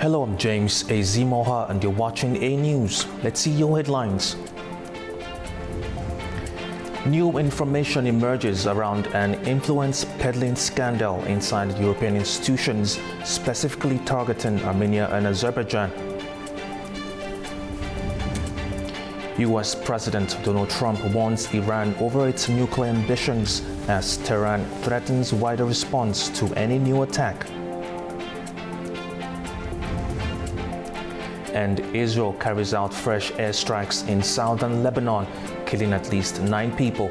Hello, I'm James Azimoha and you're watching A News. Let's see your headlines. New information emerges around an influence peddling scandal inside European institutions, specifically targeting Armenia and Azerbaijan. US President Donald Trump warns Iran over its nuclear ambitions as Tehran threatens wider response to any new attack. And Israel carries out fresh airstrikes in southern Lebanon, killing at least 9 people.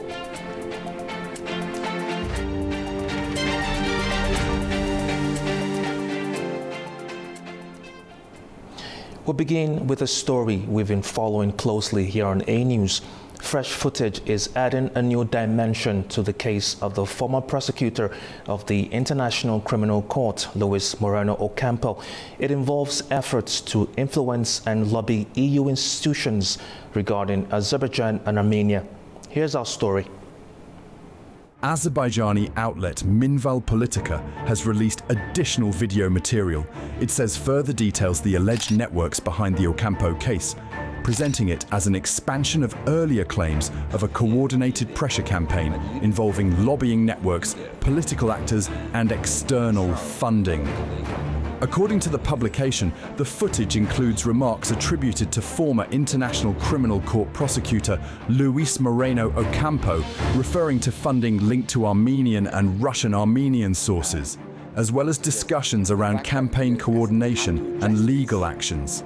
We'll begin with a story we've been following closely here on A News. Fresh footage is adding a new dimension to the case of the former prosecutor of the International Criminal Court, Luis Moreno Ocampo. It involves efforts to influence and lobby EU institutions regarding Azerbaijan and Armenia. Here's our story. Azerbaijani outlet Minval Politica has released additional video material. It says further details the alleged networks behind the Ocampo case, presenting it as an expansion of earlier claims of a coordinated pressure campaign involving lobbying networks, political actors, and external funding. According to the publication, the footage includes remarks attributed to former International Criminal Court prosecutor Luis Moreno Ocampo, referring to funding linked to Armenian and Russian-Armenian sources, as well as discussions around campaign coordination and legal actions.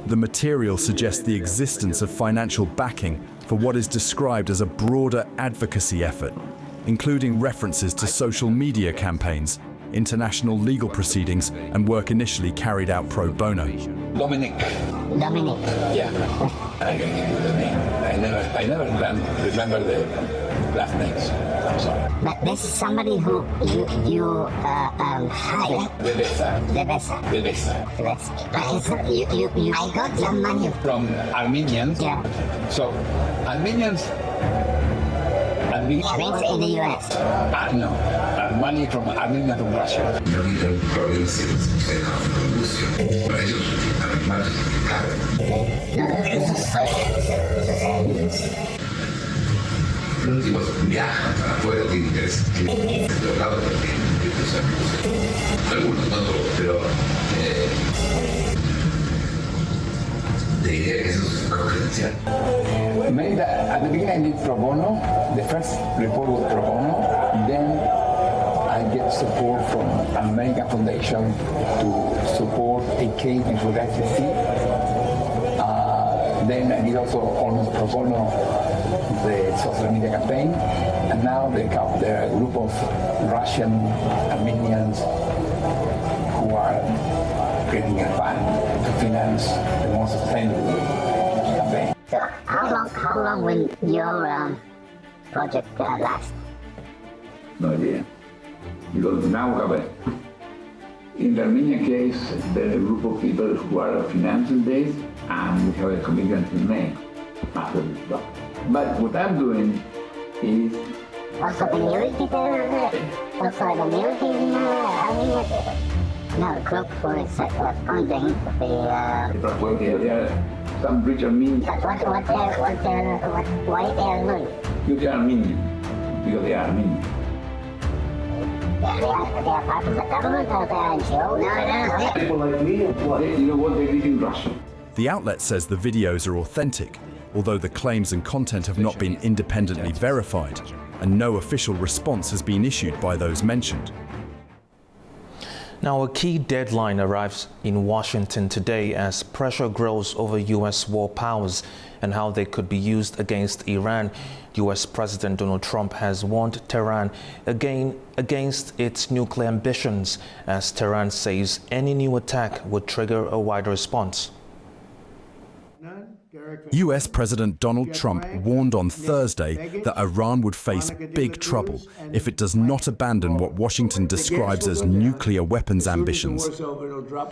The material suggests the existence of financial backing for what is described as a broader advocacy effort, including references to social media campaigns, international legal proceedings, and work initially carried out pro bono. Dominic. Yeah. I can give you the name. I never remember the last names. I'm sorry. But this is somebody who you hired. Devesa. I got some money From Armenians. Yeah. So, Armenians. Friends in the US. No. Money from Armenia from Russia. Últimos viajan para afuera de interés. Los lados algunos, no todos, pero te diría que eso es confidencial. Maybe at the beginning I did pro bono. The first report was pro bono. Then I get support from American Foundation to support a case before the ICC. Then I did also almost pro bono the social media campaign, and now there are a group of Russian Armenians who are getting a fund to finance the more sustainable campaign. So how long will your project last? No idea. Because now in the Armenian case, there are a group of people who are financing this, and we have a commitment to make after this stuff. But what I'm doing is Also the military in Armenia. No, group for funding well, there are some rich Armenians. But why they are doing? Because they are Armenian. Because they are Armenian. They are part of the government or they are NGO? No. People like me, you know what they did in Russia. The outlet says the videos are authentic, although the claims and content have not been independently verified, and no official response has been issued by those mentioned. Now, a key deadline arrives in Washington today as pressure grows over U.S. war powers and how they could be used against Iran. U.S. President Donald Trump has warned Tehran against its nuclear ambitions, as Tehran says any new attack would trigger a wider response. US President Donald Trump warned on Thursday that Iran would face big trouble if it does not abandon what Washington describes as nuclear weapons ambitions.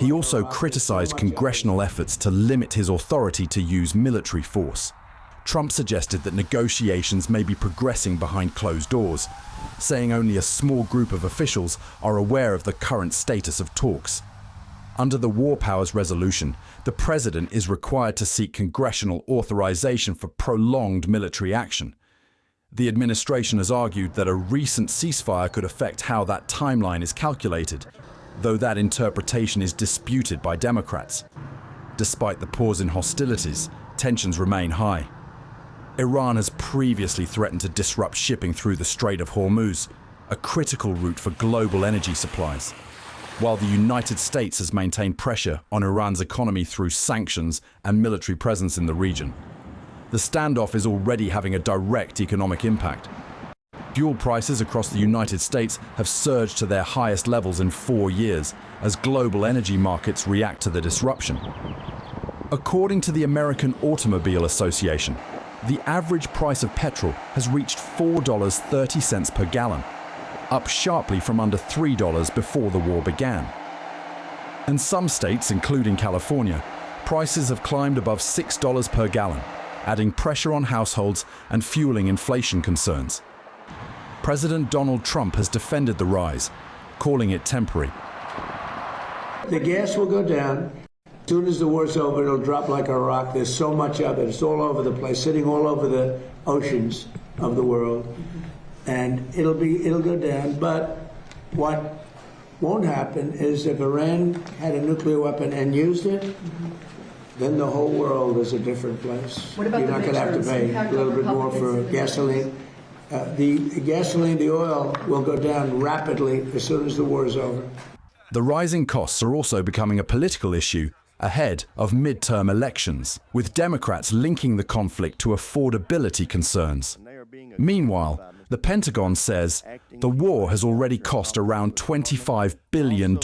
He also criticized congressional efforts to limit his authority to use military force. Trump suggested that negotiations may be progressing behind closed doors, saying only a small group of officials are aware of the current status of talks. Under the War Powers Resolution, the president is required to seek congressional authorization for prolonged military action. The administration has argued that a recent ceasefire could affect how that timeline is calculated, though that interpretation is disputed by Democrats. Despite the pause in hostilities, tensions remain high. Iran has previously threatened to disrupt shipping through the Strait of Hormuz, a critical route for global energy supplies, while the United States has maintained pressure on Iran's economy through sanctions and military presence in the region. The standoff is already having a direct economic impact. Fuel prices across the United States have surged to their highest levels in 4 years as global energy markets react to the disruption. According to the American Automobile Association, the average price of petrol has reached $4.30 per gallon, up sharply from under $3 before the war began. In some states, including California, prices have climbed above $6 per gallon, adding pressure on households and fueling inflation concerns. President Donald Trump has defended the rise, calling it temporary. The gas will go down. As soon as the war's over, it'll drop like a rock. There's so much of it. It's all over the place, sitting all over the oceans of the world. And it'll go down. But what won't happen is if Iran had a nuclear weapon and used it, then the whole world is a different place. What about You're not going to have to pay a little bit more for gasoline. The gasoline, the oil will go down rapidly as soon as the war is over. The rising costs are also becoming a political issue ahead of midterm elections, with Democrats linking the conflict to affordability concerns. Meanwhile, the Pentagon says the war has already cost around $25 billion,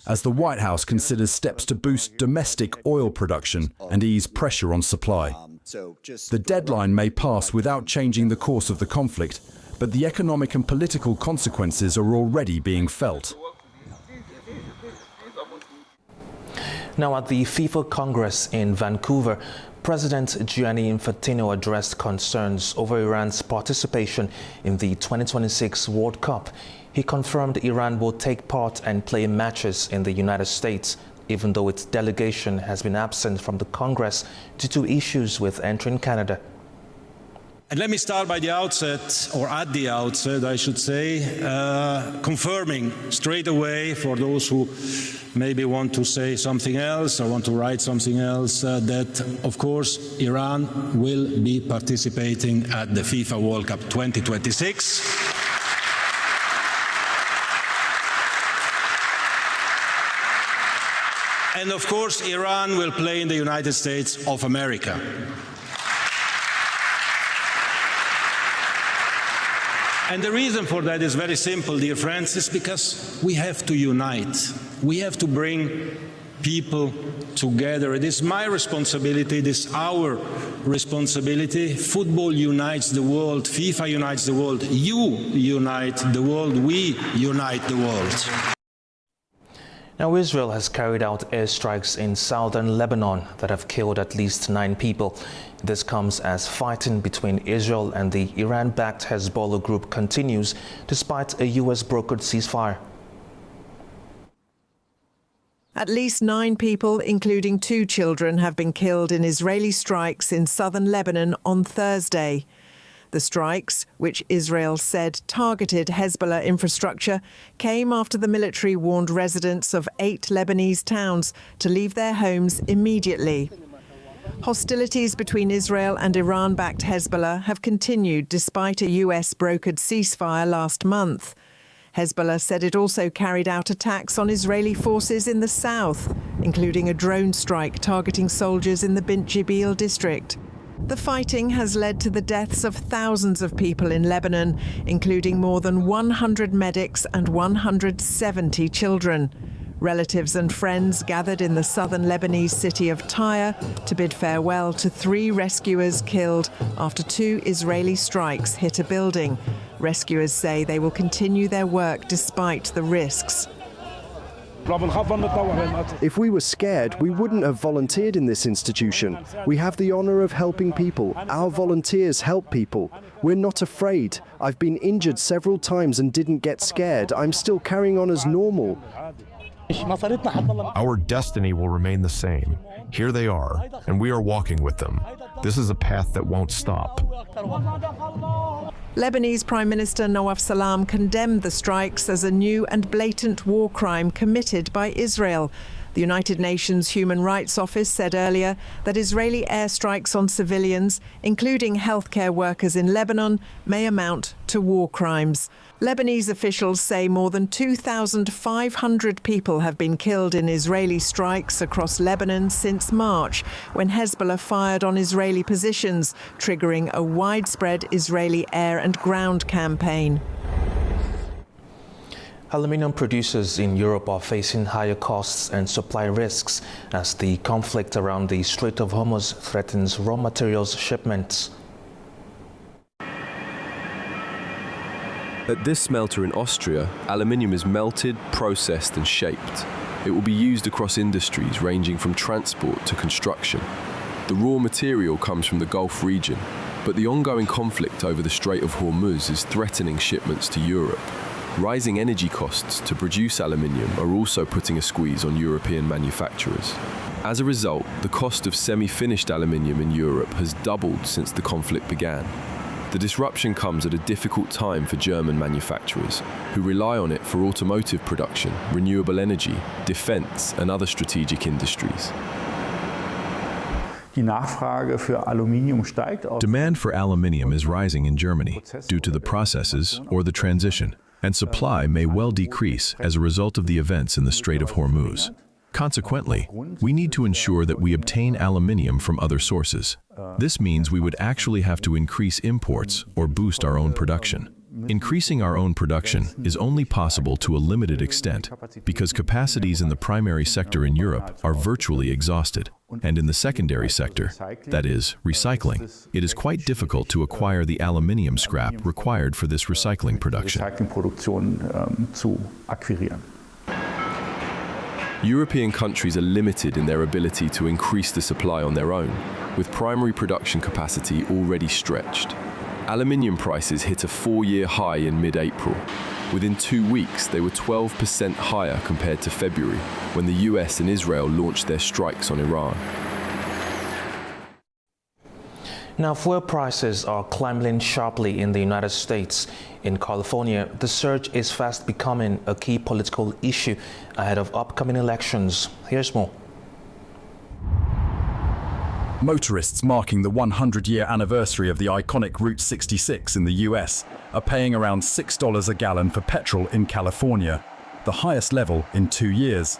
as the White House considers steps to boost domestic oil production and ease pressure on supply. The deadline may pass without changing the course of the conflict, but the economic and political consequences are already being felt. Now, at the FIFA Congress in Vancouver, President Gianni Infantino addressed concerns over Iran's participation in the 2026 World Cup. He confirmed Iran will take part and play matches in the United States, even though its delegation has been absent from the Congress due to issues with entering Canada. And let me start by the outset, or at the outset, I should say, confirming straight away for those who maybe want to say something else or want to write something else, that, of course, Iran will be participating at the FIFA World Cup 2026. And, of course, Iran will play in the United States of America. And the reason for that is very simple, dear friends, is because we have to unite. We have to bring people together. It is my responsibility, it is our responsibility. Football unites the world, FIFA unites the world, you unite the world, we unite the world. Now, Israel has carried out airstrikes in southern Lebanon that have killed at least 9 people. This comes as fighting between Israel and the Iran-backed Hezbollah group continues, despite a U.S.-brokered ceasefire. At least 9 people, including 2 children, have been killed in Israeli strikes in southern Lebanon on Thursday. The strikes, which Israel said targeted Hezbollah infrastructure, came after the military warned residents of 8 Lebanese towns to leave their homes immediately. Hostilities between Israel and Iran-backed Hezbollah have continued despite a US-brokered ceasefire last month. Hezbollah said it also carried out attacks on Israeli forces in the south, including a drone strike targeting soldiers in the Bint Jbeil district. The fighting has led to the deaths of thousands of people in Lebanon, including more than 100 medics and 170 children. Relatives and friends gathered in the southern Lebanese city of Tyre to bid farewell to 3 rescuers killed after 2 Israeli strikes hit a building. Rescuers say they will continue their work despite the risks. If we were scared, we wouldn't have volunteered in this institution. We have the honor of helping people. Our volunteers help people. We're not afraid. I've been injured several times and didn't get scared. I'm still carrying on as normal. Our destiny will remain the same. Here they are, and we are walking with them. This is a path that won't stop. Lebanese Prime Minister Nawaf Salam condemned the strikes as a new and blatant war crime committed by Israel. The United Nations Human Rights Office said earlier that Israeli airstrikes on civilians, including healthcare workers in Lebanon, may amount to war crimes. Lebanese officials say more than 2,500 people have been killed in Israeli strikes across Lebanon since March, when Hezbollah fired on Israeli positions, triggering a widespread Israeli air and ground campaign. Aluminium producers in Europe are facing higher costs and supply risks as the conflict around the Strait of Hormuz threatens raw materials shipments. At this smelter in Austria, aluminium is melted, processed and shaped. It will be used across industries ranging from transport to construction. The raw material comes from the Gulf region, but the ongoing conflict over the Strait of Hormuz is threatening shipments to Europe. Rising energy costs to produce aluminium are also putting a squeeze on European manufacturers. As a result, the cost of semi-finished aluminium in Europe has doubled since the conflict began. The disruption comes at a difficult time for German manufacturers, who rely on it for automotive production, renewable energy, defense, and other strategic industries. Demand for aluminium is rising in Germany due to the processes or the transition, and supply may well decrease as a result of the events in the Strait of Hormuz. Consequently, we need to ensure that we obtain aluminium from other sources. This means we would actually have to increase imports or boost our own production. Increasing our own production is only possible to a limited extent because capacities in the primary sector in Europe are virtually exhausted. And in the secondary sector, that is, recycling, it is quite difficult to acquire the aluminium scrap required for this recycling production. European countries are limited in their ability to increase the supply on their own, with primary production capacity already stretched. Aluminium prices hit a 4-year high in mid-April. Within 2 weeks, they were 12% higher compared to February, when the US and Israel launched their strikes on Iran. Now, fuel prices are climbing sharply in the United States. In California, the surge is fast becoming a key political issue ahead of upcoming elections. Here's more. Motorists marking the 100-year anniversary of the iconic Route 66 in the US are paying around $6 a gallon for petrol in California, the highest level in 2 years.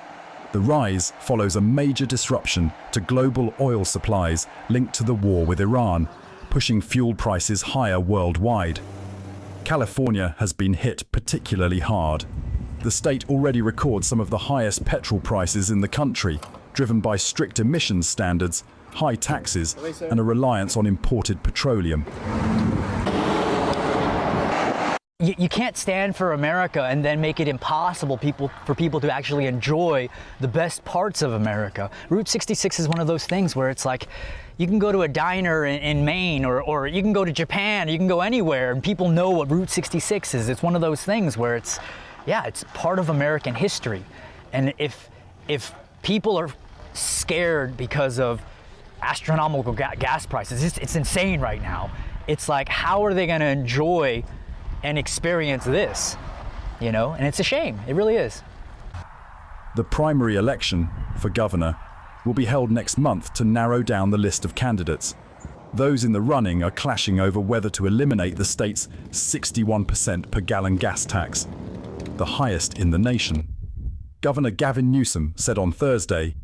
The rise follows a major disruption to global oil supplies linked to the war with Iran, pushing fuel prices higher worldwide. California has been hit particularly hard. The state already records some of the highest petrol prices in the country, driven by strict emissions standards, high taxes, and a reliance on imported petroleum. You can't stand for America and then make it impossible for people to actually enjoy the best parts of America. Route 66 is one of those things where it's like, you can go to a diner in Maine or you can go to Japan, you can go anywhere and people know what Route 66 is. It's one of those things where it's part of American history. And if people are scared because of astronomical gas prices, it's insane right now. It's like, how are they going to enjoy and experience this, you know? And it's a shame, it really is. The primary election for governor will be held next month to narrow down the list of candidates. Those in the running are clashing over whether to eliminate the state's 61% per gallon gas tax, the highest in the nation. Governor Gavin Newsom said on Thursday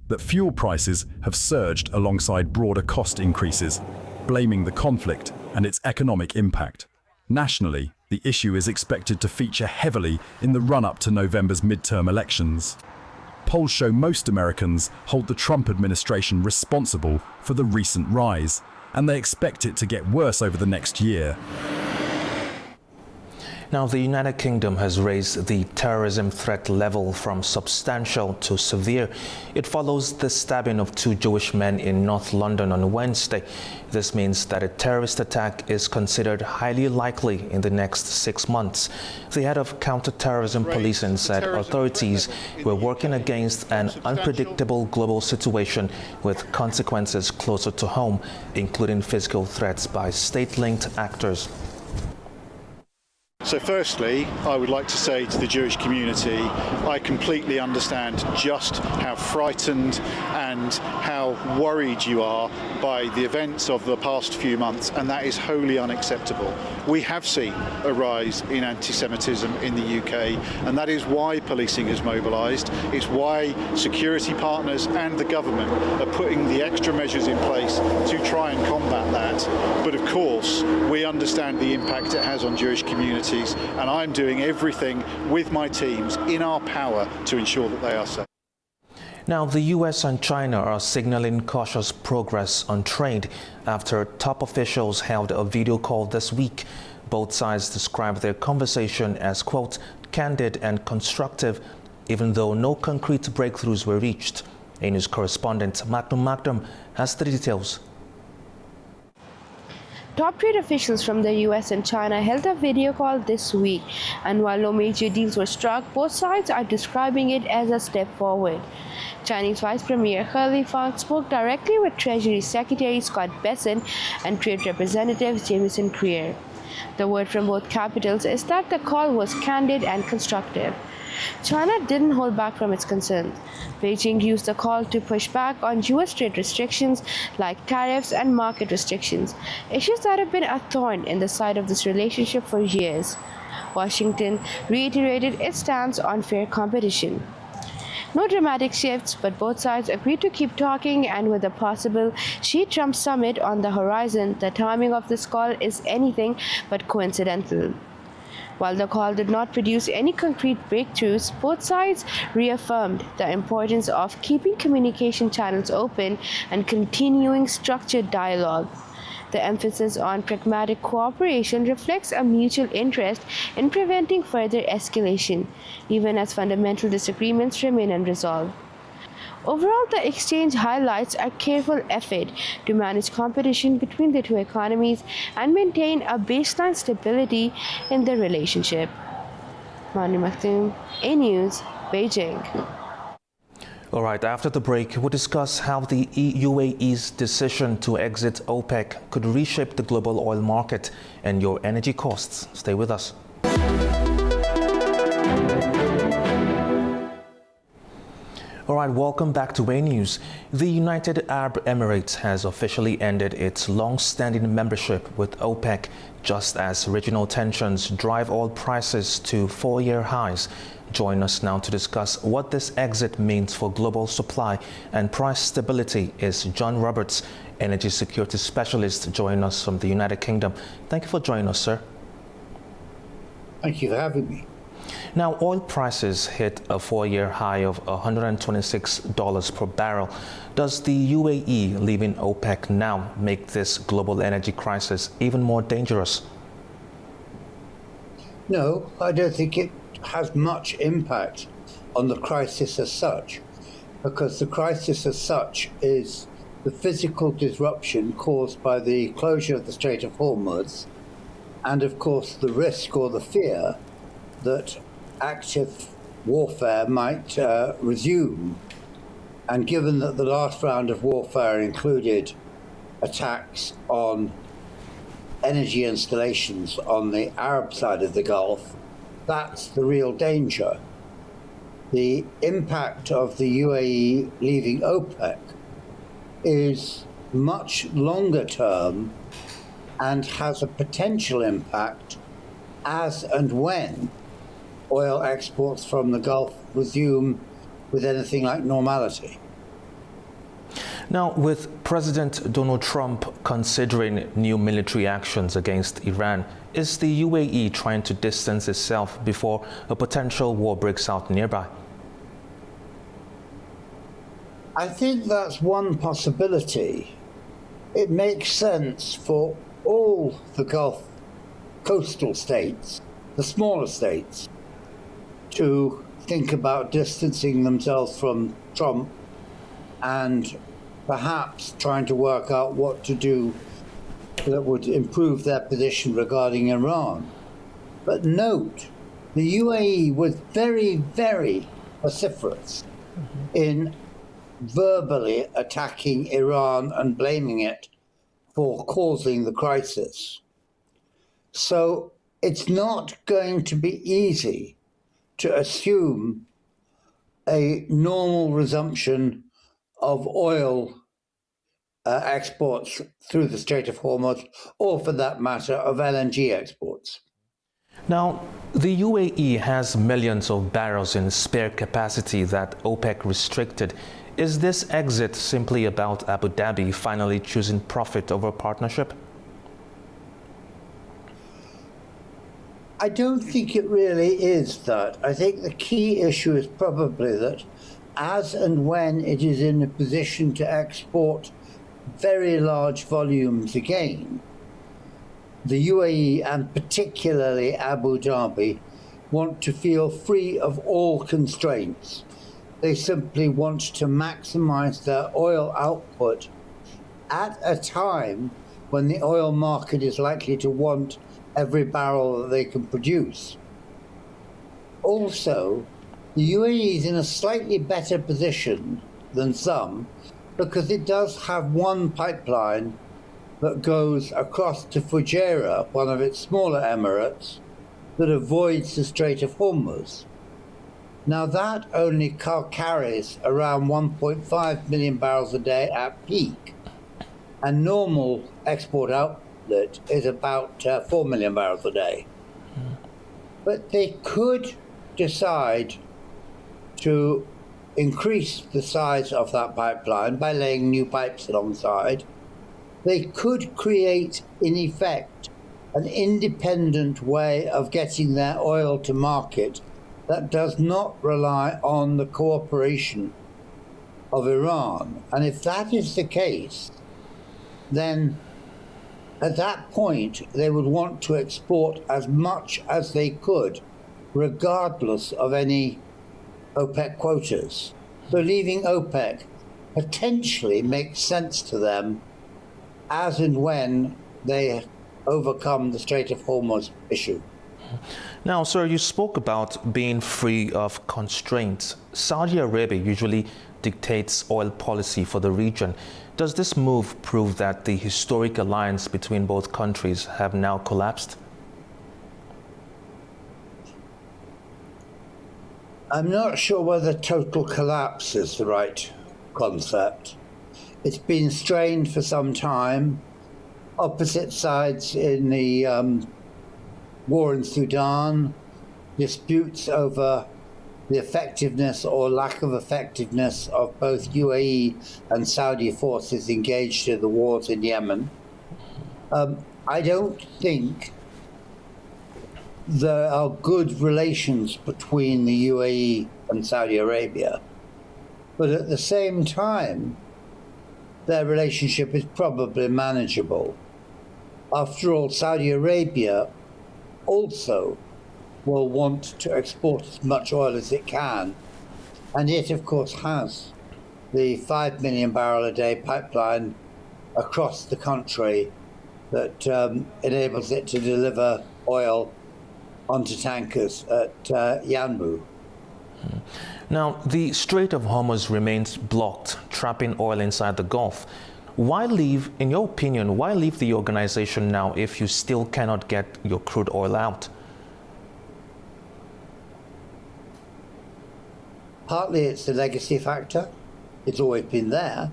that fuel prices have surged alongside broader cost increases, blaming the conflict and its economic impact. Nationally, the issue is expected to feature heavily in the run-up to November's midterm elections. Polls show most Americans hold the Trump administration responsible for the recent rise, and they expect it to get worse over the next year. Now, the United Kingdom has raised the terrorism threat level from substantial to severe. It follows the stabbing of 2 Jewish men in North London on Wednesday. This means that a terrorist attack is considered highly likely in the next 6 months. The head of counter-terrorism policing said authorities were working against an unpredictable global situation with consequences closer to home, including physical threats by state-linked actors. So firstly, I would like to say to the Jewish community, I completely understand just how frightened and how worried you are by the events of the past few months, and that is wholly unacceptable. We have seen a rise in anti-Semitism in the UK, and that is why policing is mobilised. It's why security partners and the government are putting the extra measures in place to try and combat that. But of course, we understand the impact it has on Jewish communities, and I'm doing everything with my teams in our power to ensure that they are safe. Now, the US and China are signaling cautious progress on trade after top officials held a video call this week. Both sides described their conversation as, quote, candid and constructive, even though no concrete breakthroughs were reached. A news correspondent, Magnum has the details. Top trade officials from the US and China held a video call this week, and while no major deals were struck, both sides are describing it as a step forward. Chinese Vice Premier He Fang spoke directly with Treasury Secretary Scott Bessent and Trade Representative Jamieson Greer. The word from both capitals is that the call was candid and constructive. China didn't hold back from its concerns. Beijing used the call to push back on US trade restrictions like tariffs and market restrictions, issues that have been a thorn in the side of this relationship for years. Washington reiterated its stance on fair competition. No dramatic shifts, but both sides agreed to keep talking, and with a possible Xi-Trump summit on the horizon, the timing of this call is anything but coincidental. While the call did not produce any concrete breakthroughs, both sides reaffirmed the importance of keeping communication channels open and continuing structured dialogue. The emphasis on pragmatic cooperation reflects a mutual interest in preventing further escalation, even as fundamental disagreements remain unresolved. Overall, the exchange highlights a careful effort to manage competition between the two economies and maintain a baseline stability in the relationship. Manu Maktoum, A News, Beijing. All right, after the break, we'll discuss how the UAE's decision to exit OPEC could reshape the global oil market and your energy costs. Stay with us. All right, welcome back to A News. The United Arab Emirates has officially ended its long-standing membership with OPEC, just as regional tensions drive oil prices to 4-year highs. Join us now to discuss what this exit means for global supply and price stability is John Roberts, energy security specialist, joining us from the United Kingdom. Thank you for joining us, sir. Thank you for having me. Now, oil prices hit a 4-year high of $126 per barrel. Does the UAE leaving OPEC now make this global energy crisis even more dangerous? No, I don't think it has much impact on the crisis as such, because the crisis as such is the physical disruption caused by the closure of the Strait of Hormuz, and of course the risk or the fear that active warfare might resume. And given that the last round of warfare included attacks on energy installations on the Arab side of the Gulf, that's the real danger. The impact of the UAE leaving OPEC is much longer term and has a potential impact as and when oil exports from the Gulf resume with anything like normality. Now, with President Donald Trump considering new military actions against Iran, is the UAE trying to distance itself before a potential war breaks out nearby? I think that's one possibility. It makes sense for all the Gulf coastal states the smaller states to think about distancing themselves from Trump and perhaps trying to work out what to do that would improve their position regarding Iran. But note, the UAE was very, very vociferous in verbally attacking Iran and blaming it for causing the crisis. So it's not going to be easy to assume a normal resumption of oil exports through the Strait of Hormuz, or for that matter, of LNG exports. Now, the UAE has millions of barrels in spare capacity that OPEC restricted. Is this exit simply about Abu Dhabi finally choosing profit over partnership? I don't think it really is that. I think the key issue is probably that as and when it is in a position to export very large volumes again, the UAE and particularly Abu Dhabi want to feel free of all constraints. They simply want to maximize their oil output at a time when the oil market is likely to want every barrel that they can produce. Also, the UAE is in a slightly better position than some because it does have one pipeline that goes across to Fujairah, one of its smaller emirates, that avoids the Strait of Hormuz. Now that only carries around 1.5 million barrels a day at peak, and normal export outlet is about 4 million barrels a day. But they could decide to increase the size of that pipeline by laying new pipes alongside. They could create, in effect, an independent way of getting their oil to market that does not rely on the cooperation of Iran. And if that is the case, then at that point, they would want to export as much as they could, regardless of any OPEC quotas. So leaving OPEC potentially makes sense to them as and when they overcome the Strait of Hormuz issue. Now, sir, you spoke about being free of constraints. Saudi Arabia usually dictates oil policy for the region. Does this move prove that the historic alliance between both countries have now collapsed? I'm not sure whether total collapse is the right concept. It's been strained for some time. Opposite sides in the war in Sudan, disputes over the effectiveness or lack of effectiveness of both UAE and Saudi forces engaged in the wars in Yemen. I don't think there are good relations between the UAE and Saudi Arabia, but at the same time, their relationship is probably manageable. After all, Saudi Arabia also will want to export as much oil as it can, and it, of course, has the 5 million barrel a day pipeline across the country that enables it to deliver oil onto tankers at Yanbu. Now, the Strait of Hormuz remains blocked, trapping oil inside the Gulf. Why leave, in your opinion, why leave the organization now if you still cannot get your crude oil out? Partly it's the legacy factor. It's always been there.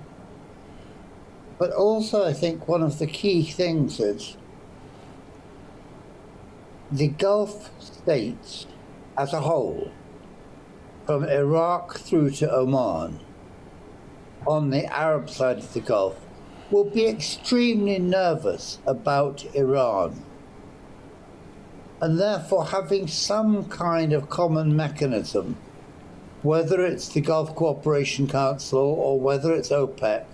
But also I think one of the key things is the Gulf states as a whole, from Iraq through to Oman, on the Arab side of the Gulf, will be extremely nervous about Iran. And therefore having some kind of common mechanism, whether it's the Gulf Cooperation Council or whether it's OPEC,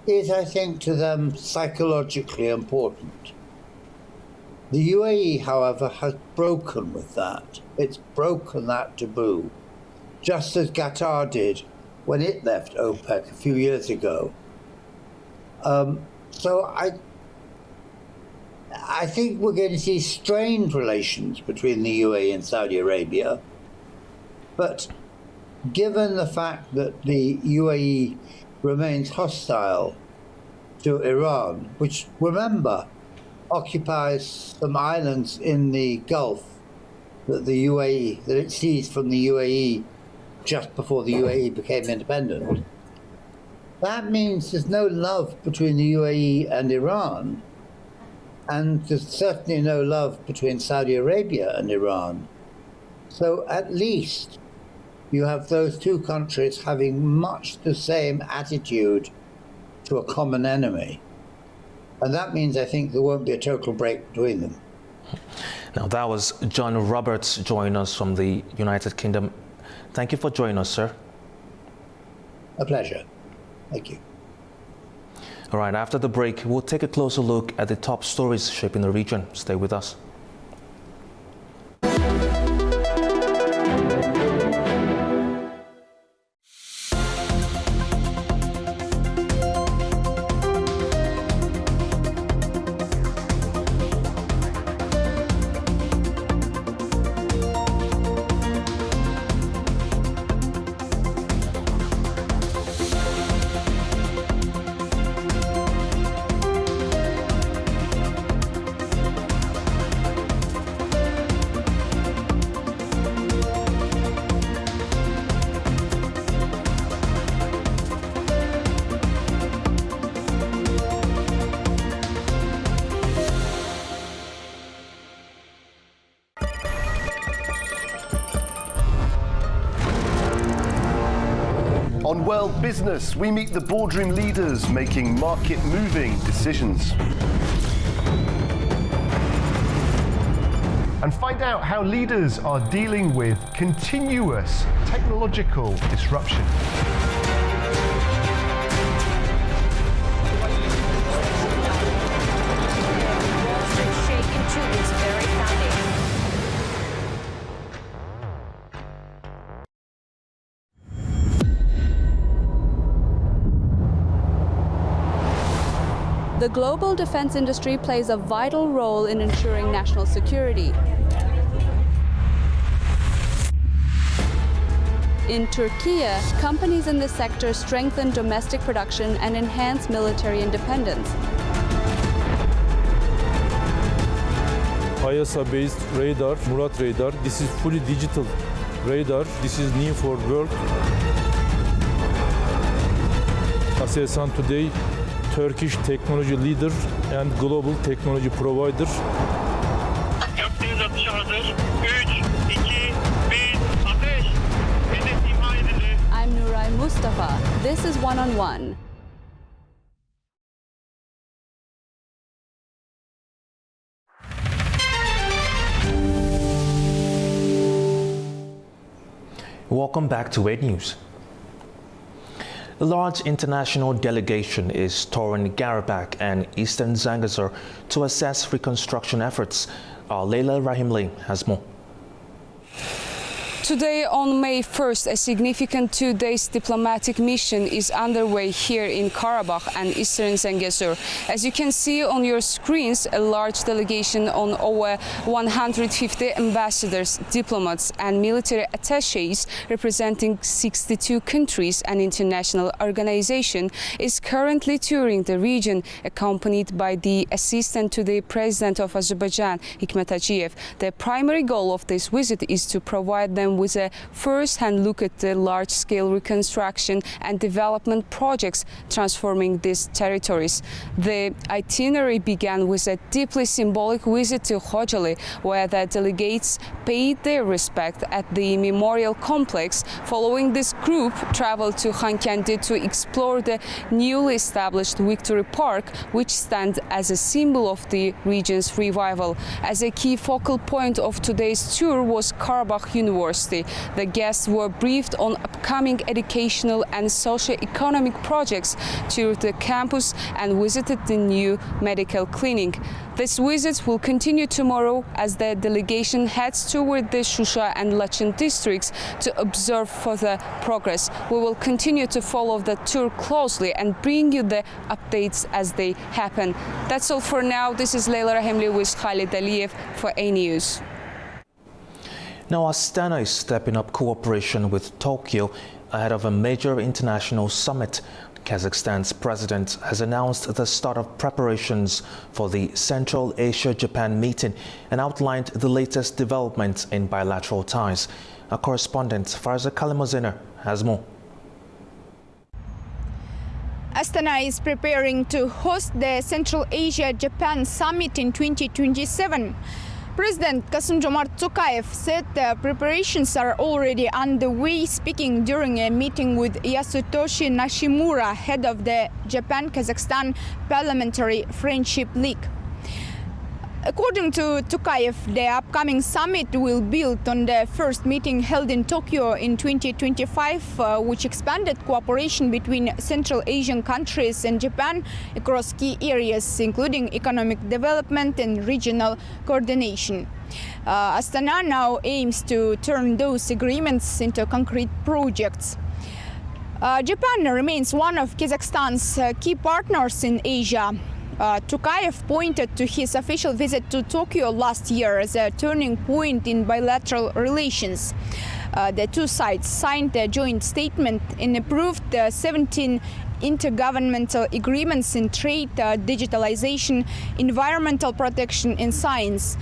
is, I think, to them psychologically important. The UAE, however, has broken with that. It's broken that taboo, just as Qatar did when it left OPEC a few years ago. So I think we're going to see strained relations between the UAE and Saudi Arabia. But given the fact that the UAE remains hostile to Iran, which, remember, occupies some islands in the Gulf that it seized from the UAE just before the UAE became independent. That means there's no love between the UAE and Iran, and there's certainly no love between Saudi Arabia and Iran. So at least you have those two countries having much the same attitude to a common enemy. And that means, I think, there won't be a total break between them. Now, that was John Roberts joining us from the United Kingdom. Thank you for joining us, sir. A pleasure. Thank you. All right, after the break, we'll take a closer look at the top stories shaping the region. Stay with us. On World Business, we meet the boardroom leaders making market-moving decisions. And find out how leaders are dealing with continuous technological disruption. The global defense industry plays a vital role in ensuring national security. In Turkey, companies in this sector strengthen domestic production and enhance military independence. ISA-based radar, Murat radar. This is fully digital radar. This is new for world. Aselsan today, Turkish technology leader and global technology provider. I'm Nuray Mustafa. This is One on One. Welcome back to 8 News. A large international delegation is touring Qarabakh and eastern Zangezur to assess reconstruction efforts. Leila Rahimli has more. Today, on May 1st, a significant 2-day diplomatic mission is underway here in Karabakh and eastern Zangezur. As you can see on your screens, a large delegation on over 150 ambassadors, diplomats and military attachés representing 62 countries and international organizations is currently touring the region, accompanied by the assistant to the President of Azerbaijan, Hikmet Aliyev. The primary goal of this visit is to provide them with a first-hand look at the large-scale reconstruction and development projects transforming these territories. The itinerary began with a deeply symbolic visit to Khojaly, where the delegates paid their respect at the memorial complex. Following, this group traveled to Khankendi to explore the newly established Victory Park, which stands as a symbol of the region's revival. As a key focal point of today's tour was Karabakh University. University. The guests were briefed on upcoming educational and socio-economic projects, toured the campus and visited the new medical clinic. This visit will continue tomorrow as the delegation heads toward the Shusha and Lachin districts to observe further progress. We will continue to follow the tour closely and bring you the updates as they happen. That's all for now. This is Leila Rahimli with Khalid Aliyev for A News. Now, Astana is stepping up cooperation with Tokyo ahead of a major international summit. Kazakhstan's president has announced the start of preparations for the Central Asia-Japan meeting and outlined the latest developments in bilateral ties. Our correspondent Farza Kalimoziner has more. Astana is preparing to host the Central Asia-Japan summit in 2027. President Kassym-Jomart Tokayev said the preparations are already underway, speaking during a meeting with Yasutoshi Nishimura, head of the Japan-Kazakhstan Parliamentary Friendship League. According to Tokayev, the upcoming summit will build on the first meeting held in Tokyo in 2025, which expanded cooperation between Central Asian countries and Japan across key areas, including economic development and regional coordination. Astana now aims to turn those agreements into concrete projects. Japan remains one of Kazakhstan's key partners in Asia. Tokayev pointed to his official visit to Tokyo last year as a turning point in bilateral relations. The two sides signed a joint statement and approved 17 intergovernmental agreements in trade, digitalization, environmental protection and science.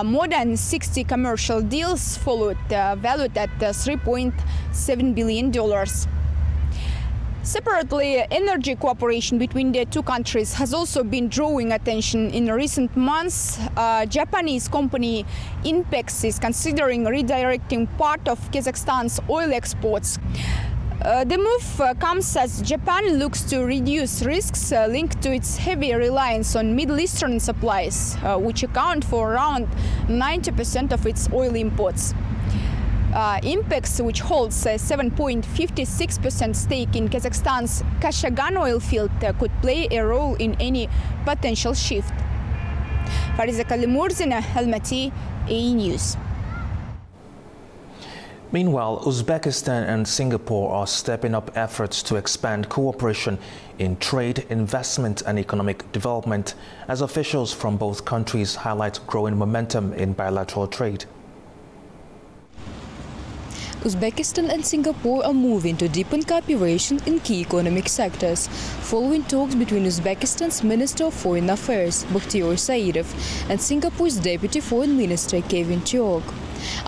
More than 60 commercial deals followed, valued at $3.7 billion. Separately, energy cooperation between the two countries has also been drawing attention in recent months. Japanese company INPEX is considering redirecting part of Kazakhstan's oil exports. The move comes as Japan looks to reduce risks linked to its heavy reliance on Middle Eastern supplies, which account for around 90% of its oil imports. INPEX, which holds a 7.56% stake in Kazakhstan's Kashagan oil field, could play a role in any potential shift. Fariza Kalimurzina, Almaty, A News. Meanwhile, Uzbekistan and Singapore are stepping up efforts to expand cooperation in trade, investment and economic development as officials from both countries highlight growing momentum in bilateral trade. Uzbekistan and Singapore are moving to deepen cooperation in key economic sectors, following talks between Uzbekistan's Minister of Foreign Affairs, Bakhtiyor Saidov, and Singapore's Deputy Foreign Minister, Kevin Cheok.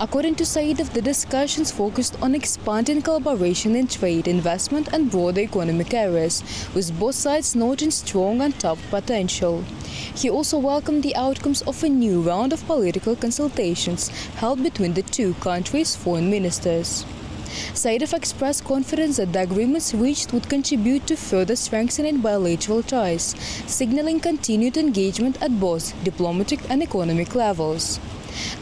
According to Saidov, the discussions focused on expanding collaboration in trade, investment and broader economic areas, with both sides noting strong and tough potential. He also welcomed the outcomes of a new round of political consultations held between the two countries' foreign ministers. Saidov expressed confidence that the agreements reached would contribute to further strengthening bilateral ties, signaling continued engagement at both diplomatic and economic levels.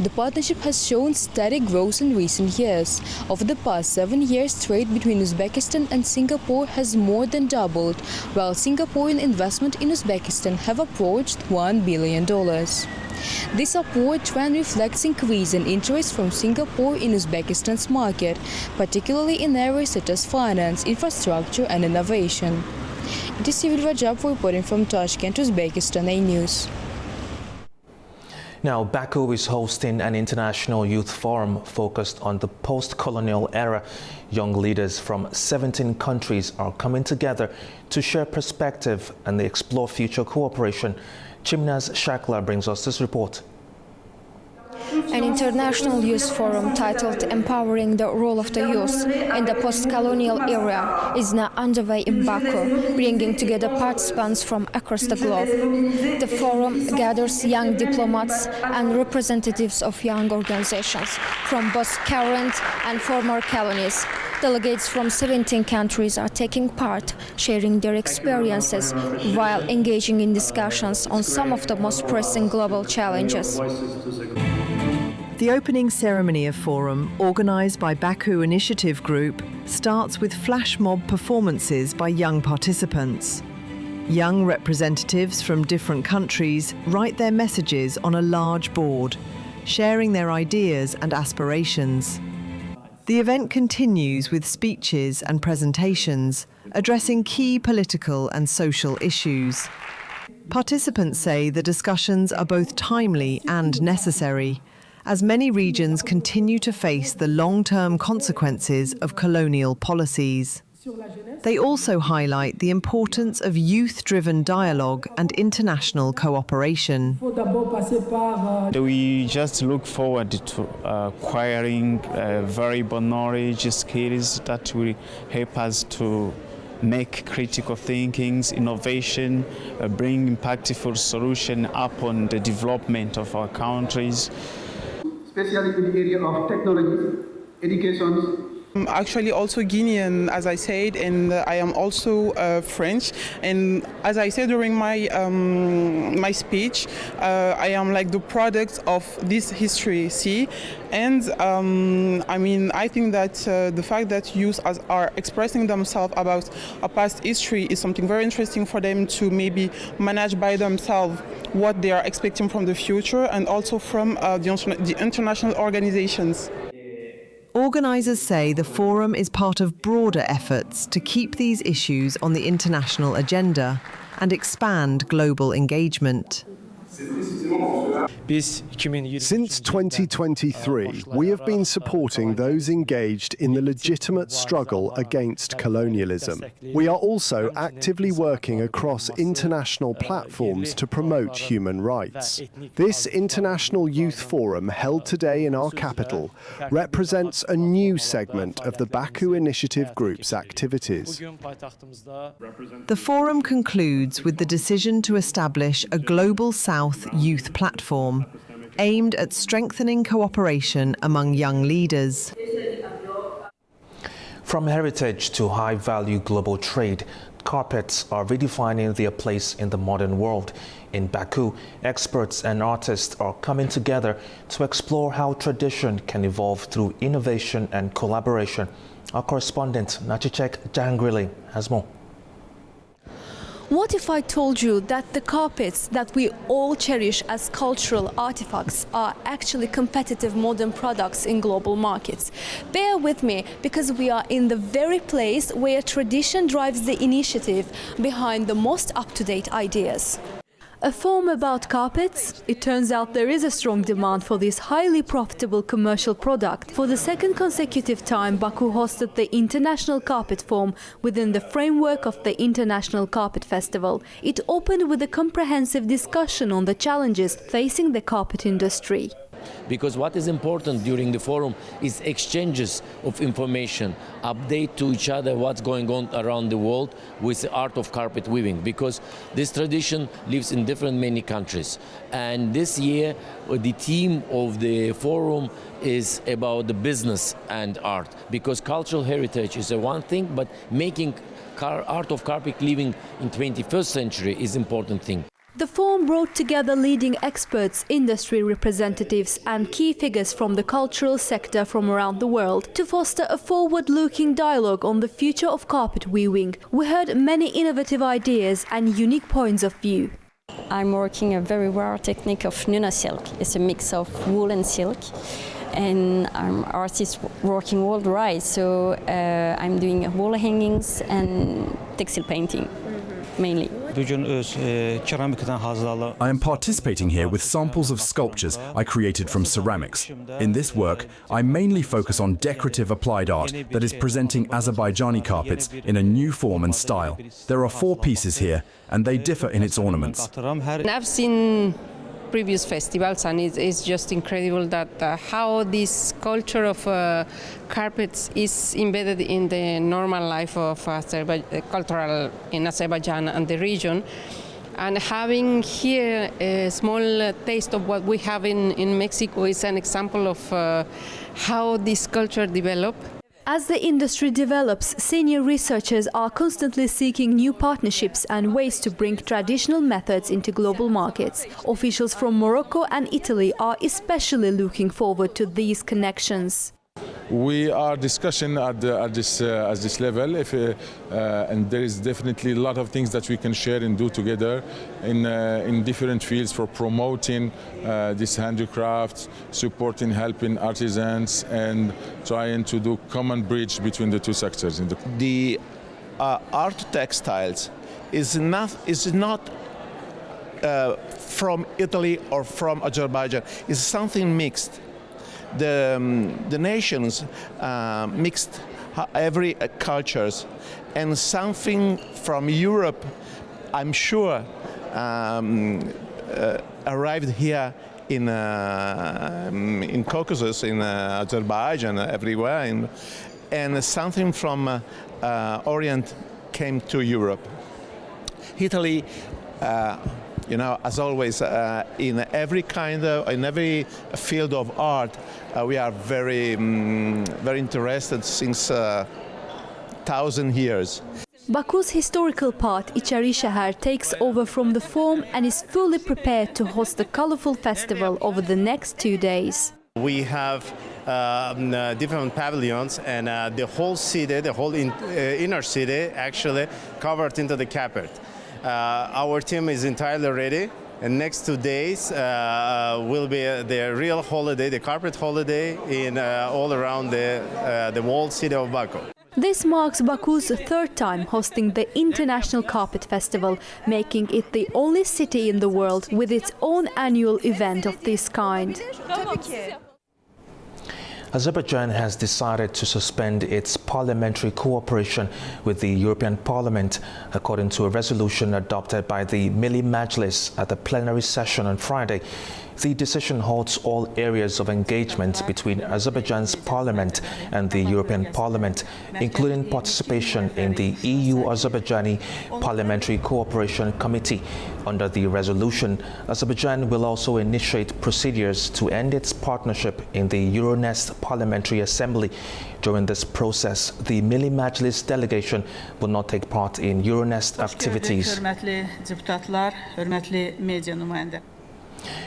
The partnership has shown steady growth in recent years. Over the past 7 years, trade between Uzbekistan and Singapore has more than doubled, while Singaporean investment in Uzbekistan have approached $1 billion. This upward trend reflects increasing interest from Singapore in Uzbekistan's market, particularly in areas such as finance, infrastructure and innovation. It is Sivil Rajab reporting from Tashkent, Uzbekistan, A News. Now, Baku is hosting an international youth forum focused on the post-colonial era. Young leaders from 17 countries are coming together to share perspective and explore future cooperation. Chimnaz Shakla brings us this report. An international youth forum titled Empowering the Role of the Youth in the Post-Colonial Era is now underway in Baku, bringing together participants from across the globe. The forum gathers young diplomats and representatives of young organizations from both current and former colonies. Delegates from 17 countries are taking part, sharing their experiences while engaging in discussions on some of the most pressing global challenges. The opening ceremony of Forum, organised by Baku Initiative Group, starts with flash mob performances by young participants. Young representatives from different countries write their messages on a large board, sharing their ideas and aspirations. The event continues with speeches and presentations addressing key political and social issues. Participants say the discussions are both timely and necessary, as many regions continue to face the long-term consequences of colonial policies. They also highlight the importance of youth-driven dialogue and international cooperation. We just look forward to acquiring valuable knowledge, skills that will help us to make critical thinking, innovation, bring impactful solutions upon the development of our countries. Especially in the area of technology, education. I'm actually also Guinean, as I said, and I am also French. And as I said during my my speech, I am like the product of this history, see? And I mean, I think that the fact that youth are expressing themselves about a past history is something very interesting for them to maybe manage by themselves what they are expecting from the future and also from the international organizations. Organisers say the forum is part of broader efforts to keep these issues on the international agenda and expand global engagement. Since 2023, we have been supporting those engaged in the legitimate struggle against colonialism. We are also actively working across international platforms to promote human rights. This International Youth Forum, held today in our capital, represents a new segment of the Baku Initiative Group's activities. The forum concludes with the decision to establish a Global South youth platform aimed at strengthening cooperation among young leaders. From heritage to high-value global trade, carpets are redefining their place in the modern world. In Baku, experts and artists are coming together to explore how tradition can evolve through innovation and collaboration. Our correspondent, Nachichek Jangrili, has more. What if I told you that the carpets that we all cherish as cultural artifacts are actually competitive modern products in global markets? Bear with me, because we are in the very place where tradition drives the initiative behind the most up-to-date ideas. A forum about carpets? It turns out there is a strong demand for this highly profitable commercial product. For the second consecutive time, Baku hosted the International Carpet Forum within the framework of the International Carpet Festival. It opened with a comprehensive discussion on the challenges facing the carpet industry. Because what is important during the forum is exchanges of information, update to each other what's going on around the world with the art of carpet weaving, because this tradition lives in many countries. And this year the theme of the forum is about the business and art, because cultural heritage is one thing, but making art of carpet weaving in 21st century is an important thing. The forum brought together leading experts, industry representatives and key figures from the cultural sector from around the world to foster a forward-looking dialogue on the future of carpet weaving. We heard many innovative ideas and unique points of view. I'm working a very rare technique of Nuna silk. It's a mix of wool and silk. And I'm artist working worldwide, so I'm doing wall hangings and textile painting. Mainly. I am participating here with samples of sculptures I created from ceramics. In this work, I mainly focus on decorative applied art that is presenting Azerbaijani carpets in a new form and style. There are 4 pieces here, and they differ in its ornaments. I've seen previous festivals, and it's just incredible that how this culture of carpets is embedded in the normal life of cultural in Azerbaijan and the region. And having here a small taste of what we have in Mexico is an example of how this culture developed. As the industry develops, senior researchers are constantly seeking new partnerships and ways to bring traditional methods into global markets. Officials from Morocco and Italy are especially looking forward to these connections. We are discussing at this level, and there is definitely a lot of things that we can share and do together in different fields for promoting this handicrafts, supporting, helping artisans, and trying to do common bridge between the two sectors. The art textiles is not from Italy or from Azerbaijan. It's something mixed. The nations mixed every cultures, and something from Europe, I'm sure, arrived here in Caucasus, in Azerbaijan, everywhere, and something from Orient came to Europe. Italy. You know, as always, in every field of art, we are very interested since 1,000 years. Baku's historical part, İçeri Şehir, takes over from the Forum and is fully prepared to host a colorful festival over the next 2 days. We have different pavilions, and the whole city, the whole inner city, actually covered into the carpet. Our team is entirely ready, and next 2 days will be the real holiday, the carpet holiday, in all around the whole city of Baku. This marks Baku's third time hosting the International Carpet Festival, making it the only city in the world with its own annual event of this kind. Azerbaijan has decided to suspend its parliamentary cooperation with the European Parliament, according to a resolution adopted by the Milli Majlis at the plenary session on Friday. The decision halts all areas of engagement between Azerbaijan's parliament and the European Parliament, including participation in the EU-Azerbaijani Parliamentary Cooperation Committee. Under the resolution, Azerbaijan will also initiate procedures to end its partnership in the Euronest Parliamentary Assembly. During this process, the Milli Majlis delegation will not take part in Euronest activities.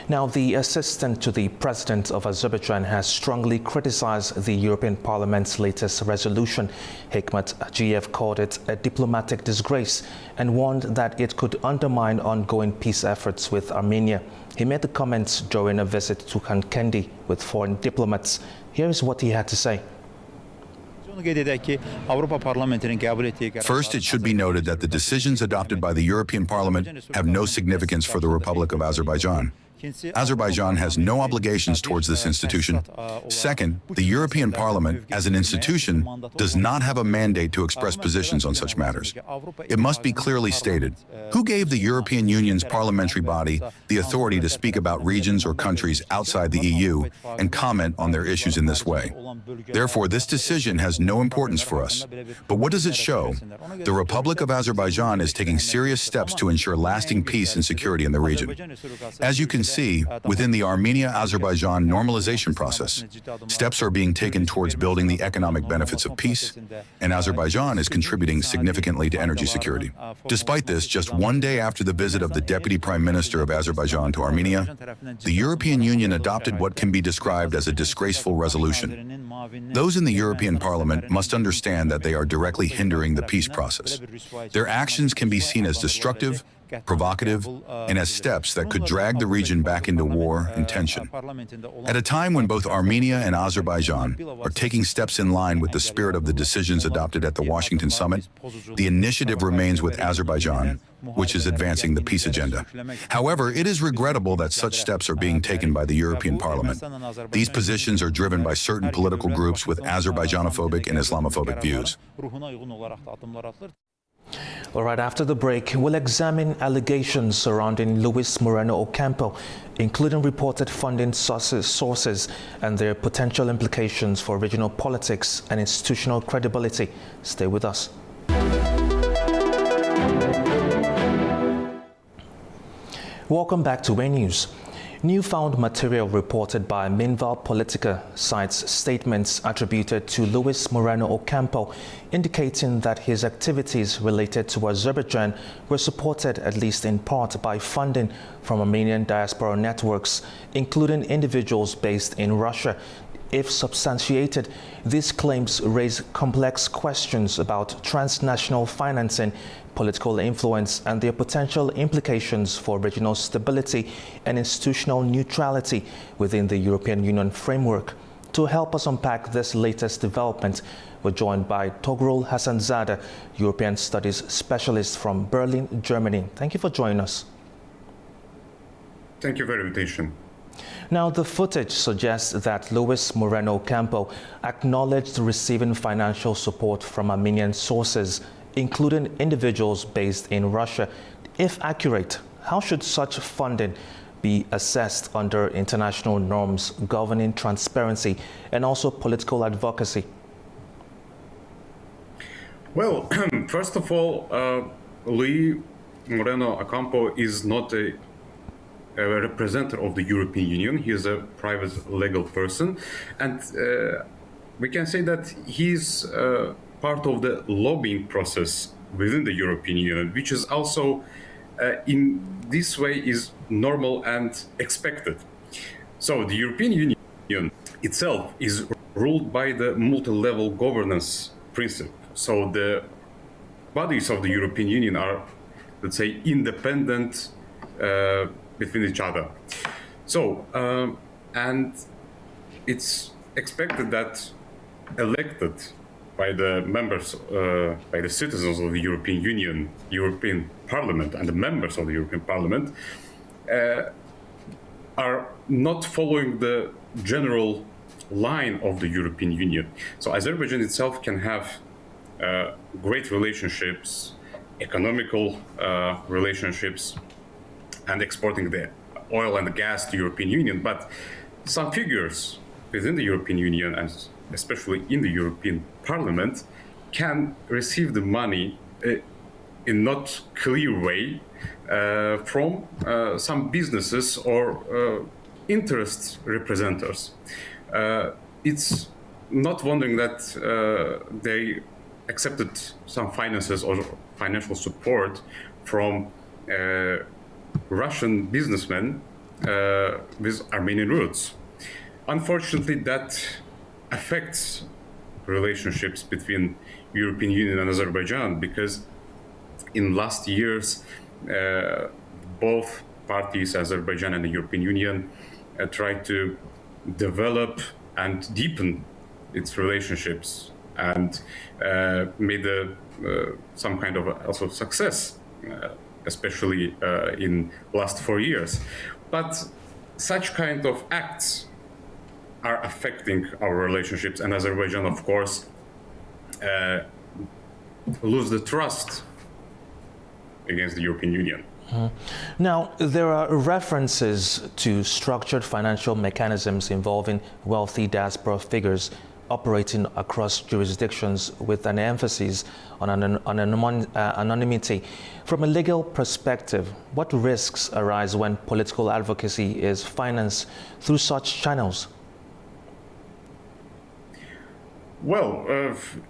Now, the assistant to the president of Azerbaijan has strongly criticized the European Parliament's latest resolution. Hikmet Agiyev called it a diplomatic disgrace and warned that it could undermine ongoing peace efforts with Armenia. He made the comments during a visit to Khankendi with foreign diplomats. Here is what he had to say. First, it should be noted that the decisions adopted by the European Parliament have no significance for the Republic of Azerbaijan. Azerbaijan has no obligations towards this institution. Second, the European Parliament, as an institution, does not have a mandate to express positions on such matters. It must be clearly stated, who gave the European Union's parliamentary body the authority to speak about regions or countries outside the EU and comment on their issues in this way? Therefore, this decision has no importance for us. But what does it show? The Republic of Azerbaijan is taking serious steps to ensure lasting peace and security in the region. As you can see, within the Armenia-Azerbaijan normalization process, steps are being taken towards building the economic benefits of peace, and Azerbaijan is contributing significantly to energy security. Despite this, just 1 day after the visit of the Deputy Prime Minister of Azerbaijan to Armenia, the European Union adopted what can be described as a disgraceful resolution. Those in the European Parliament must understand that they are directly hindering the peace process. Their actions can be seen as destructive, provocative, and as steps that could drag the region back into war and tension. At a time when both Armenia and Azerbaijan are taking steps in line with the spirit of the decisions adopted at the Washington summit, the initiative remains with Azerbaijan, which is advancing the peace agenda. However, it is regrettable that such steps are being taken by the European Parliament. These positions are driven by certain political groups with Azerbaijanophobic and Islamophobic views. All right, after the break, we'll examine allegations surrounding Luis Moreno Ocampo, including reported funding sources and their potential implications for regional politics and institutional credibility. Stay with us. Welcome back to A News. Newfound material reported by Minval Politica cites statements attributed to Luis Moreno Ocampo indicating that his activities related to Azerbaijan were supported at least in part by funding from Armenian diaspora networks, including individuals based in Russia. If substantiated, these claims raise complex questions about transnational financing, political influence, and their potential implications for regional stability and institutional neutrality within the European Union framework. To help us unpack this latest development, we're joined by Togrul Hassanzadeh, European Studies Specialist from Berlin, Germany. Thank you for joining us. Thank you for the invitation. Now, the footage suggests that Luis Moreno Ocampo acknowledged receiving financial support from Armenian sources, including individuals based in Russia. If accurate, how should such funding be assessed under international norms governing transparency and also political advocacy? Well, first of all, Luis Moreno Ocampo is not a representative of the European Union. He is a private legal person, and we can say that he's part of the lobbying process within the European Union, which is also in this way is normal and expected. So the European Union itself is ruled by the multi-level governance principle. So the bodies of the European Union are, let's say, independent between each other. So, and it's expected that elected by the members, by the citizens of the European Union, European Parliament, and the members of the European Parliament are not following the general line of the European Union. So Azerbaijan itself can have great relationships, economical relationships, and exporting the oil and the gas to the European Union. But some figures within the European Union, and especially in the European Parliament, can receive the money in not clear way from some businesses or interest representatives. It's not wondering that they accepted some finances or financial support from Russian businessmen with Armenian roots. Unfortunately, that affects relationships between European Union and Azerbaijan, because in last years, both parties, Azerbaijan and the European Union, tried to develop and deepen its relationships and made some kind of also success, especially in last 4 years. But such kind of acts are affecting our relationships, and Azerbaijan, of course, lose the trust against the European Union. Now, there are references to structured financial mechanisms involving wealthy diaspora figures operating across jurisdictions with an emphasis on anonymity. From a legal perspective, what risks arise when political advocacy is financed through such channels? Well,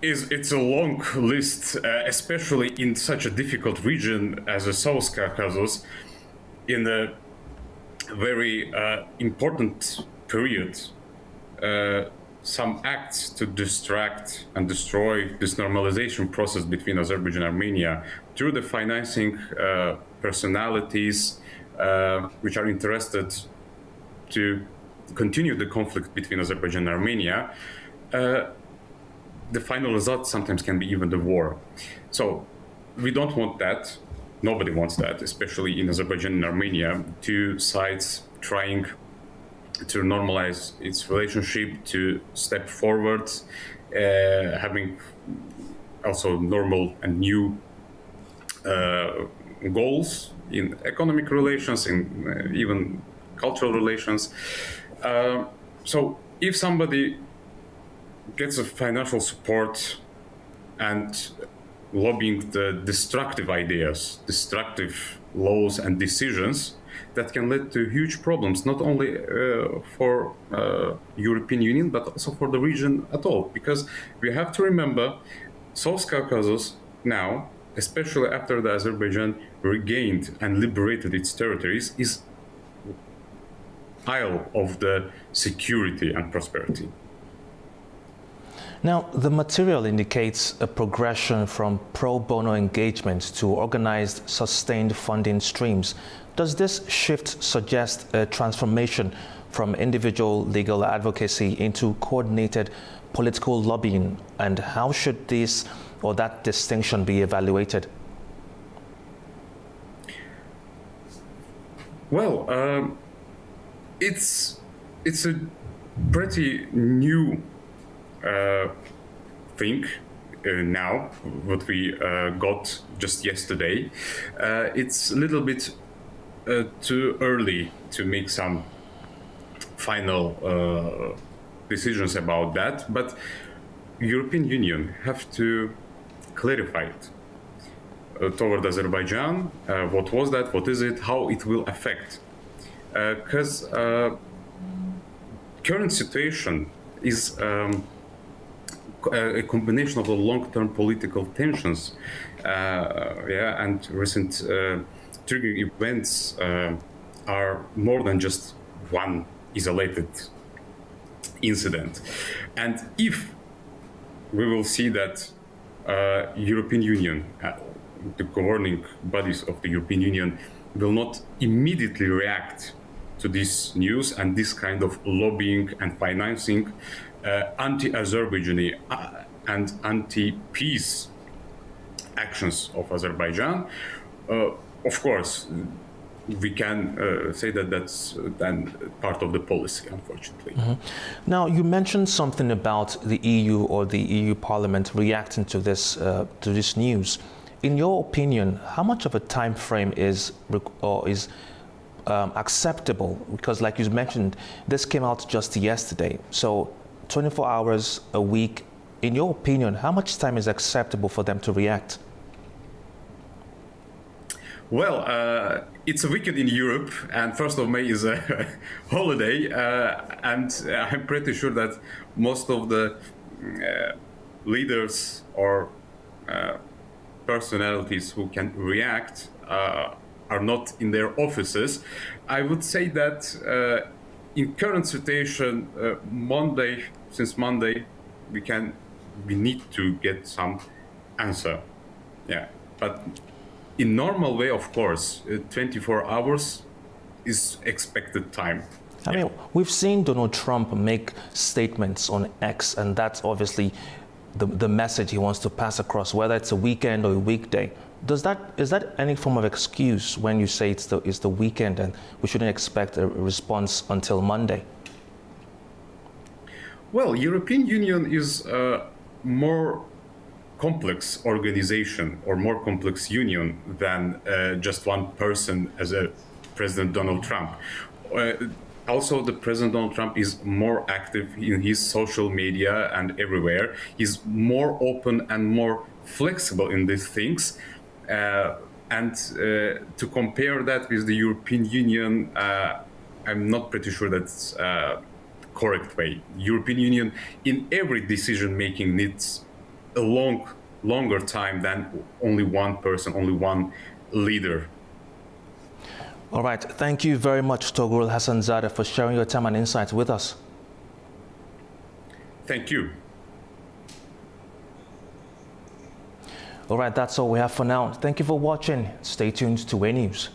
it's a long list, especially in such a difficult region as the South Caucasus, in a very important period. Some acts to distract and destroy this normalization process between Azerbaijan and Armenia through the financing personalities which are interested to continue the conflict between Azerbaijan and Armenia. The final result sometimes can be even the war. So we don't want that. Nobody wants that, especially in Azerbaijan and Armenia, two sides trying to normalize its relationship, to step forward, having also normal and new goals in economic relations, in even cultural relations. So if somebody gets a financial support and lobbying the destructive ideas, destructive laws and decisions, that can lead to huge problems, not only for European Union, but also for the region at all. Because we have to remember, South Caucasus now, especially after the Azerbaijan regained and liberated its territories, is isle of the security and prosperity. Now, the material indicates a progression from pro bono engagement to organized, sustained funding streams. Does this shift suggest a transformation from individual legal advocacy into coordinated political lobbying? And how should this or that distinction be evaluated? Well, it's a pretty new thing now, what we got just yesterday. It's a little bit too early to make some final decisions about that, but European Union have to clarify it toward Azerbaijan. What was that? What is it? How it will affect? Because current situation is a combination of the long-term political tensions, and recent triggering events are more than just one isolated incident. And if we will see that European Union, the governing bodies of the European Union, will not immediately react to this news and this kind of lobbying and financing anti-Azerbaijani and anti-peace actions of Azerbaijan, of course, we can say that that's then part of the policy, unfortunately. Mm-hmm. Now, you mentioned something about the EU or the EU Parliament reacting to this news. In your opinion, how much of a time frame is acceptable? Because, like you mentioned, this came out just yesterday. So, 24 hours a week. In your opinion, how much time is acceptable for them to react? Well, it's a weekend in Europe, and 1st of May is a holiday, and I'm pretty sure that most of the leaders or personalities who can react are not in their offices. I would say that in current situation, since Monday, we need to get some answer. Yeah, but in normal way, of course, 24 hours is expected time. I mean, we've seen Donald Trump make statements on X, and that's obviously the message he wants to pass across, whether it's a weekend or a weekday. Is that any form of excuse when you say it's the weekend and we shouldn't expect a response until Monday? Well, European Union is a more complex organization or more complex union than just one person as a President Donald Trump. Also, the President Donald Trump is more active in his social media and everywhere. He's more open and more flexible in these things. And to compare that with the European Union, I'm not pretty sure that's correct way. European Union in every decision making needs a longer time than only one person, only one leader. All right, thank you very much, Toghrul Hassanzadeh, for sharing your time and insights with us. Thank you. All right, that's all we have for now. Thank you for watching. Stay tuned to A News.